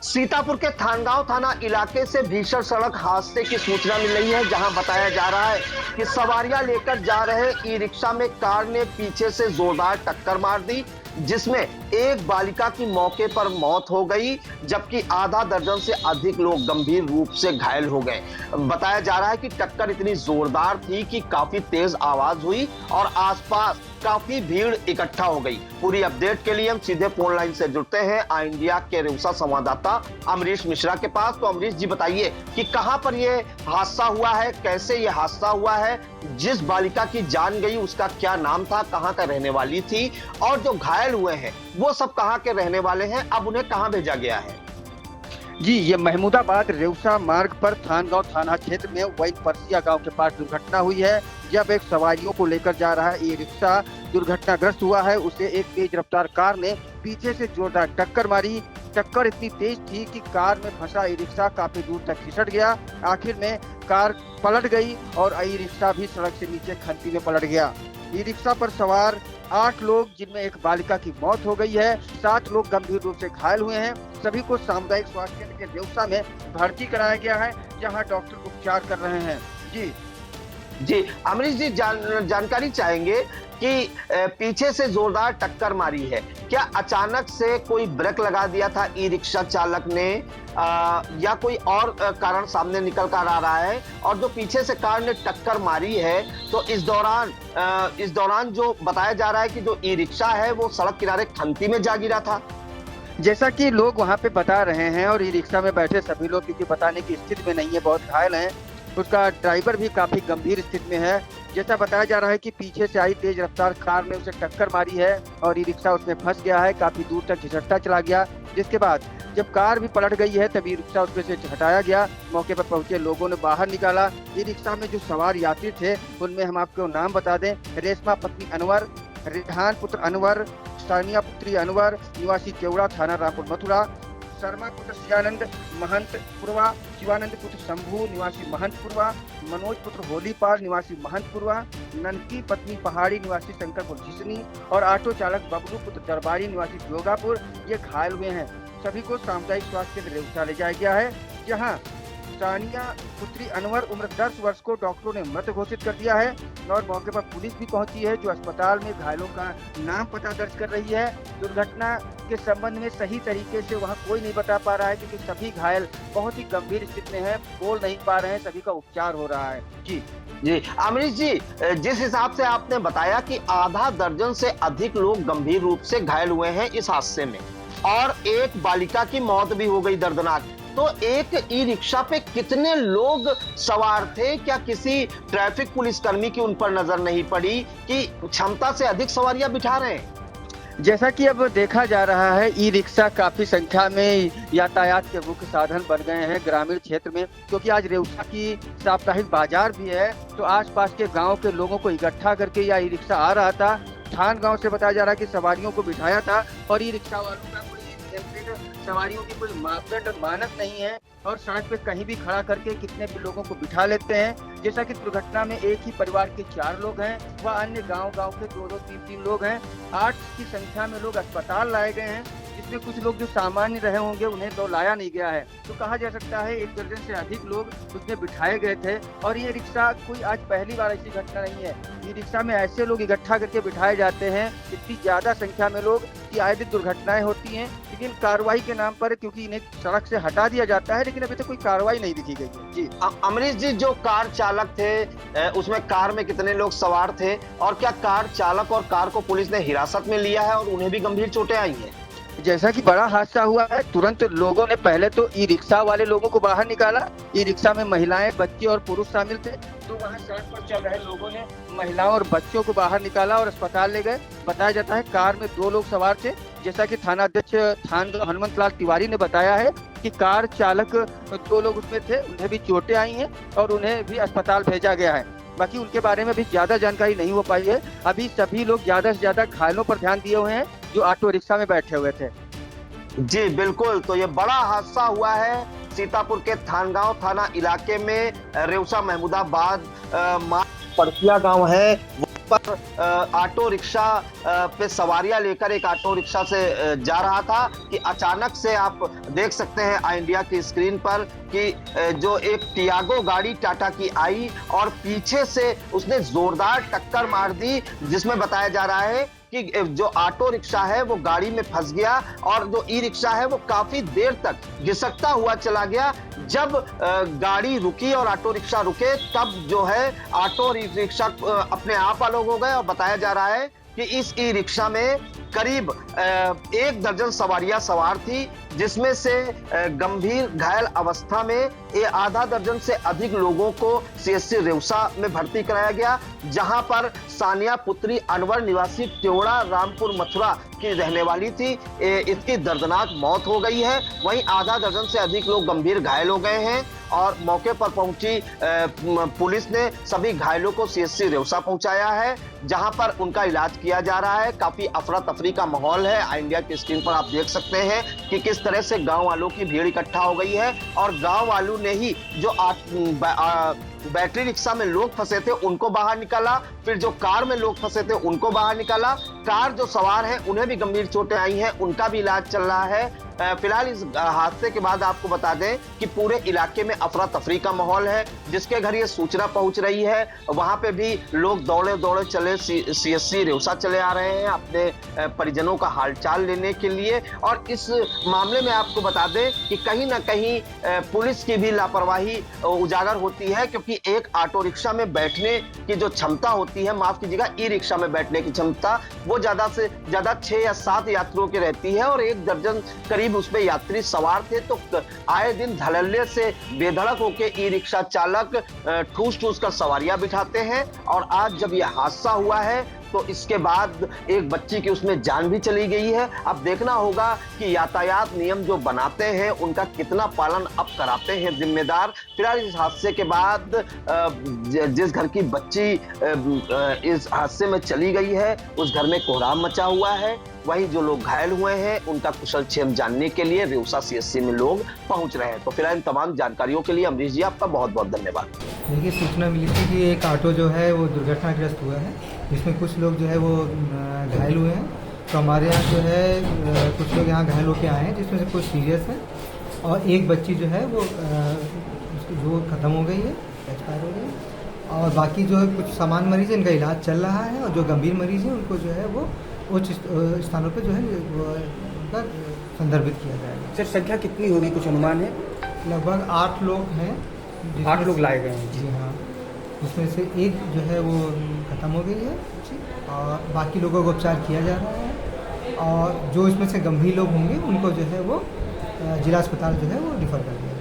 सीतापुर के थानगांव थाना इलाके से भीषण सड़क हादसे की सूचना मिल रही है, जहां बताया जा रहा है कि सवारियां लेकर जा रहे ई रिक्शा में कार ने पीछे से जोरदार टक्कर मार दी, जिसमें एक बालिका की मौके पर मौत हो गई, जबकि आधा दर्जन से अधिक लोग गंभीर रूप से घायल हो गए। बताया जा रहा है कि टक्कर इतनी जोरदार थी कि काफी तेज आवाज हुई और आसपास काफी भीड़ इकट्ठा हो गई। पूरी अपडेट के लिए हम सीधे फोन लाइन से जुड़ते हैं आई इंडिया के रेउसा संवाददाता अमरीश मिश्रा के पास। तो अमरीश जी बताइए कि कहां पर यह हादसा हुआ है, कैसे यह हादसा हुआ है, जिस बालिका की जान गई उसका क्या नाम था, कहां का रहने वाली थी, और जो घायल हुए हैं वो सब कहां के रहने वाले हैं, अब उन्हें कहां भेजा गया है? जी, ये महमूदाबाद रेउसा मार्ग पर थानगांव थाना क्षेत्र में वही परसिया गांव के पास दुर्घटना हुई है। जब एक सवारियों को लेकर जा रहा ई रिक्शा दुर्घटनाग्रस्त हुआ है, उसे एक तेज रफ्तार कार ने पीछे से जोरदार टक्कर मारी। टक्कर इतनी तेज थी कि कार में फंसा ई रिक्शा काफी दूर तक खिसक गया। आखिर में कार पलट गई और ई रिक्शा भी सड़क से नीचे खंती में पलट गया। ई रिक्शा पर सवार 8 लोग, जिनमें एक बालिका की मौत हो गई है, 7 लोग गंभीर रूप से घायल हुए हैं। सभी को सामुदायिक स्वास्थ्य केंद्र के रेउसा में भर्ती कराया गया है, जहां डॉक्टर उपचार कर रहे हैं। जी अमरीश जी, जानकारी चाहेंगे कि पीछे से जोरदार टक्कर मारी है, क्या अचानक से कोई ब्रेक लगा दिया था ई रिक्शा चालक ने, या कोई और कारण सामने निकल कर आ रहा है? और जो पीछे से कार ने टक्कर मारी है, तो इस दौरान जो बताया जा रहा है कि जो ई रिक्शा है वो सड़क किनारे खंती में जा गिरा था। जैसा कि लोग वहां पे बता रहे हैं, और ई रिक्शा में बैठे सभी लोग क्योंकि बताने की स्थिति में नहीं है, बहुत घायल हैं। उसका ड्राइवर भी काफी गंभीर स्थिति में है। जैसा बताया जा रहा है कि पीछे से आई तेज रफ्तार कार ने उसे टक्कर मारी है और ई रिक्शा उसमें फंस गया है, काफी दूर तक घिसटता चला गया। जिसके बाद जब कार भी पलट गई है, तभी रिक्शा उसमें से हटाया गया। मौके पर पहुंचे लोगों ने बाहर निकाला। ई रिक्शा में जो सवार यात्री थे, उनमें हम आपको नाम बता दें: रेशमा पत्नी अनवर, रेहान पुत्र अनवर, सानिया पुत्री अनवर निवासी केवड़ा थाना रामपुर मथुरा, शर्मा पुत्र शिवानंद महंत पुरवा, शिवानंद पुत्र शंभू निवासी महंत पुरवा, मनोज पुत्र होलीपाल निवासी महंत पुरवा, ननकी पत्नी पहाड़ी निवासी शंकरपुर झिसनी और ऑटो चालक बबलू पुत्र दरबारी निवासी जोगापुर ये घायल हुए हैं। सभी को सामुदायिक स्वास्थ्य केंद्र रेउसा ले जाया गया है, जहां सानिया पुत्री अनवर उम्र 10 वर्ष को डॉक्टरों ने मृत घोषित कर दिया है और मौके पर पुलिस भी पहुंची है, जो अस्पताल में घायलों का नाम पता दर्ज कर रही है। दुर्घटना के संबंध में सही तरीके से वहां कोई नहीं बता पा रहा है, क्योंकि सभी घायल बहुत ही गंभीर स्थिति में हैं, बोल नहीं पा रहे हैं, सभी का उपचार हो रहा है। जी अमरीश जी, जिस हिसाब से आपने बताया कि आधा दर्जन से अधिक लोग गंभीर रूप से घायल हुए हैं इस हादसे में, और एक बालिका की मौत भी हो गई दर्दनाक, तो एक ई रिक्शा पे कितने लोग सवार थे? क्या किसी ट्रैफिक पुलिसकर्मी की उन पर नजर नहीं पड़ी कि क्षमता से अधिक सवारियां बिठा रहे हैं? जैसा कि अब देखा जा रहा है, ई रिक्शा काफी संख्या में यातायात के मुख्य साधन बन गए हैं ग्रामीण क्षेत्र में, क्योंकि आज रेउसा की साप्ताहिक बाजार भी है, तो आसपास के गांव के लोगों को इकट्ठा करके यह ई रिक्शा आ रहा था। थान गांव से बताया जा रहा है कि सवारियों को बिठाया था, और ई रिक्शा वालों का सवारियों की कोई मापदंड और मानक नहीं है, और सड़क पे कहीं भी खड़ा करके कितने भी लोगों को बिठा लेते हैं। जैसा कि दुर्घटना में एक ही परिवार के 4 लोग हैं, वह अन्य गांव के 2-2, 3-3 लोग हैं। 8 की संख्या में लोग अस्पताल लाए गए हैं, जिसमें कुछ लोग जो सामान्य रहे होंगे उन्हें तो लाया नहीं गया है। तो कहा जा सकता है 1 दर्जन से अधिक लोग उसमें बिठाए गए थे। और ये रिक्शा कोई आज पहली बार ऐसी घटना नहीं है, ये रिक्शा में ऐसे लोग इकट्ठा करके बिठाए जाते हैं, इतनी ज्यादा संख्या में लोग कि आए दिन दुर्घटनाएं होती हैं, लेकिन कार्रवाई के नाम पर क्योंकि इन्हें सड़क से हटा दिया जाता है, लेकिन अभी तक कोई कार्रवाई नहीं दिखी गई है। जी अमरीश जी, जो कार चालक थे, उसमें कार में कितने लोग सवार थे, और क्या कार चालक और कार को पुलिस ने हिरासत में लिया है और उन्हें भी गंभीर चोटें आई हैं? जैसा कि बड़ा हादसा हुआ है, तुरंत लोगों ने पहले तो ई रिक्शा वाले लोगों को बाहर निकाला। ई रिक्शा में महिलाएं, बच्चे और पुरुष शामिल थे, तो वहां सड़क पर चल रहे लोगों ने महिलाओं और बच्चों को बाहर निकाला और अस्पताल ले गए। बताया जाता है कार में 2 लोग सवार थे। जैसा कि थानाध्यक्ष थानगांव हनुमंत लाल तिवारी ने बताया है कि कार चालक 2 लोग उसमें थे, उन्हें भी चोटें आई हैं और उन्हें भी अस्पताल भेजा गया है। बाकी उनके बारे में भी ज्यादा जानकारी नहीं हो पाई है। अभी सभी लोग ज्यादा से ज्यादा घायलों पर ध्यान दिए हुए हैं जो ऑटो रिक्शा में बैठे हुए थे। जी बिल्कुल, तो ये बड़ा हादसा हुआ है सीतापुर के थानगांव थाना इलाके में, रेउसा महमूदाबाद परसिया गांव है। पर ऑटो रिक्शा पे सवारियां लेकर एक ऑटो रिक्शा से जा रहा था कि अचानक से आप देख सकते हैं आई इंडिया की स्क्रीन पर कि जो एक टियागो गाड़ी टाटा की आई और पीछे से उसने जोरदार टक्कर मार दी, जिसमें बताया जा रहा है कि जो ऑटो रिक्शा है वो गाड़ी में फंस गया और जो ई रिक्शा है वो काफी देर तक घिसकता हुआ चला गया। जब गाड़ी रुकी और ऑटो रिक्शा रुके तब जो है ऑटो रिक्शा अपने आप अलग हो गए और बताया जा रहा है कि इस ई रिक्शा में करीब 1 दर्जन सवारियां सवार थी, जिसमें से गंभीर घायल अवस्था में आधा दर्जन से अधिक लोगों को सीएससी रेवसा में भर्ती कराया गया, जहां पर सानिया पुत्री अनवर निवासी टेवड़ा रामपुर मथुरा की रहने वाली थी। इसकी दर्दनाक मौत हो गई है। वहीं आधा दर्जन से अधिक लोग गंभीर घायल हो गए हैं और मौके पर पहुंची पुलिस ने सभी घायलों को सीएससी रेवसा पहुंचाया है, जहां पर उनका इलाज किया जा रहा है। काफी अफरा तफरी का माहौल है। आई इंडिया की स्क्रीन पर आप देख सकते हैं कि किस तरह से गांव वालों की भीड़ इकट्ठा हो गई है और गांव वालों ने ही जो बैटरी रिक्शा में लोग फंसे थे उनको बाहर निकाला, फिर जो कार में लोग फंसे थे उनको बाहर निकाला। कार जो सवार हैं उन्हें भी गंभीर चोटें आई हैं, उनका भी इलाज चल रहा है। फिलहाल इस हादसे के बाद आपको बता दें कि पूरे इलाके में अफरा तफरी का माहौल है। जिसके घर ये सूचना पहुंच रही है वहां पे भी लोग दौड़े दौड़े चले सीएससी रेवसा चले आ रहे हैं अपने परिजनों का हालचाल लेने के लिए। और इस मामले में आपको बता दें कि कहीं ना कहीं पुलिस की भी लापरवाही उजागर होती है, क्योंकि एक ऑटो रिक्शा में बैठने की जो क्षमता होती है, माफ कीजिएगा ई रिक्शा में बैठने की क्षमता, वो ज्यादा से ज्यादा 6 या 7 यात्रियों की रहती है और 1 दर्जन करीब उसमें यात्री सवार थे। तो आए दिन धड़ल्ले से बेधड़क होकर ई रिक्शा चालक ठूस ठूस कर सवारियां बिठाते हैं और आज जब यह हादसा हुआ है तो इसके बाद एक बच्ची की उसमें जान भी चली गई है। अब देखना होगा कि यातायात नियम जो बनाते हैं उनका कितना पालन अब कराते हैं जिम्मेदार। फिलहाल इस हादसे के बाद जिस घर की बच्ची इस हादसे में चली गई है उस घर में कोहराम मचा हुआ है। वहीं जो लोग घायल हुए हैं उनका कुशल क्षेम जानने के लिए रेवसा सीएससी में लोग पहुंच रहे हैं। तो फिलहाल इन तमाम जानकारियों के लिए अमरीश जी आपका बहुत बहुत धन्यवाद। देखिए, सूचना मिली थी कि एक ऑटो जो है वो दुर्घटनाग्रस्त हुआ है, जिसमें कुछ लोग जो है वो घायल हुए हैं। तो हमारे यहाँ जो है कुछ लोग यहाँ घायल होकर आए हैं, जिसमें से कुछ सीरियस है और एक बच्ची जो है वो ख़त्म हो गई है, एक्सपायर हो गई है। और बाकी जो है कुछ सामान्य मरीज़ है, इनका इलाज चल रहा है और जो गंभीर मरीज़ हैं उनको जो है वो उच्च स्थानों पे जो है उनका संदर्भित किया जाएगा। सर, संख्या कितनी होगी, कुछ अनुमान है? लगभग 8 लोग हैं। 8 लोग लाए गए हैं। जी हाँ, जिसमें से एक जो है वो ख़त्म हो गई है और बाकी लोगों को उपचार किया जा रहा है और जो इसमें से गंभीर लोग होंगे उनको जो है वो जिला अस्पताल जो है वो रिफ़र कर दिया।